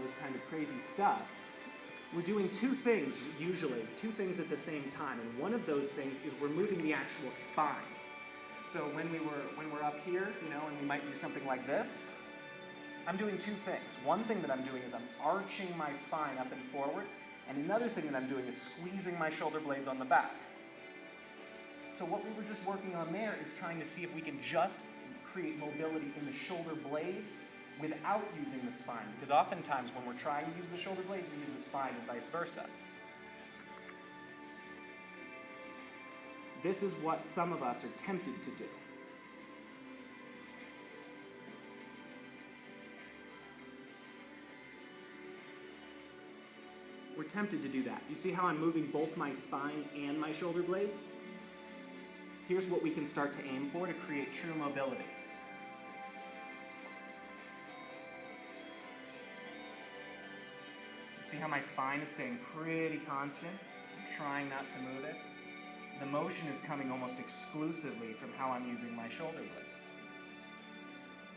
this kind of crazy stuff, we're doing two things usually, two things at the same time, and one of those things is we're moving the actual spine. So when we're up here, and we might do something like this, I'm doing two things. One thing that I'm doing is I'm arching my spine up and forward, and another thing that I'm doing is squeezing my shoulder blades on the back. So what we were just working on there is trying to see if we can just create mobility in the shoulder blades without using the spine, because oftentimes when we're trying to use the shoulder blades, we use the spine and vice versa. This is what some of us are tempted to do. We're tempted to do that. You see how I'm moving both my spine and my shoulder blades? Here's what we can start to aim for to create true mobility. See how my spine is staying pretty constant? I'm trying not to move it. The motion is coming almost exclusively from how I'm using my shoulder blades.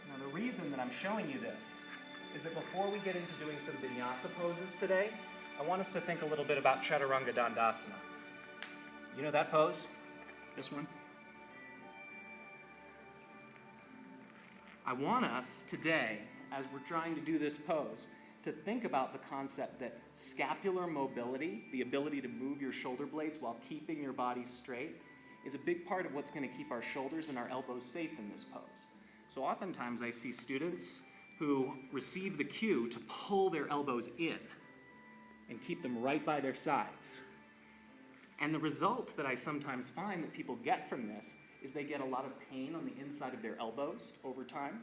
Now the reason that I'm showing you this is that before we get into doing some vinyasa poses today, I want us to think a little bit about Chaturanga Dandasana. You know that pose? This one? I want us today, as we're trying to do this pose, to think about the concept that scapular mobility, the ability to move your shoulder blades while keeping your body straight, is a big part of what's going to keep our shoulders and our elbows safe in this pose. So oftentimes I see students who receive the cue to pull their elbows in and keep them right by their sides. And the result that I sometimes find that people get from this is they get a lot of pain on the inside of their elbows over time,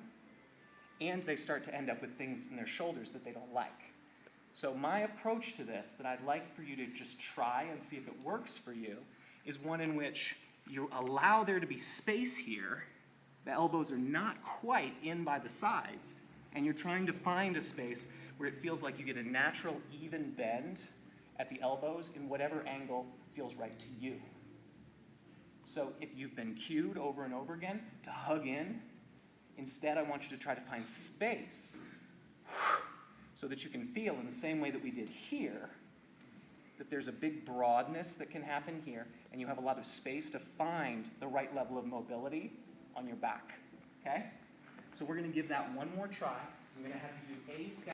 and they start to end up with things in their shoulders that they don't like. So my approach to this that I'd like for you to just try and see if it works for you is one in which you allow there to be space here. The elbows are not quite in by the sides, and you're trying to find a space where it feels like you get a natural, even bend at the elbows in whatever angle feels right to you. So if you've been cued over and over again to hug in, instead I want you to try to find space so that you can feel in the same way that we did here, that there's a big broadness that can happen here, and you have a lot of space to find the right level of mobility on your back, okay? So we're going to give that one more try. I'm going to have you do a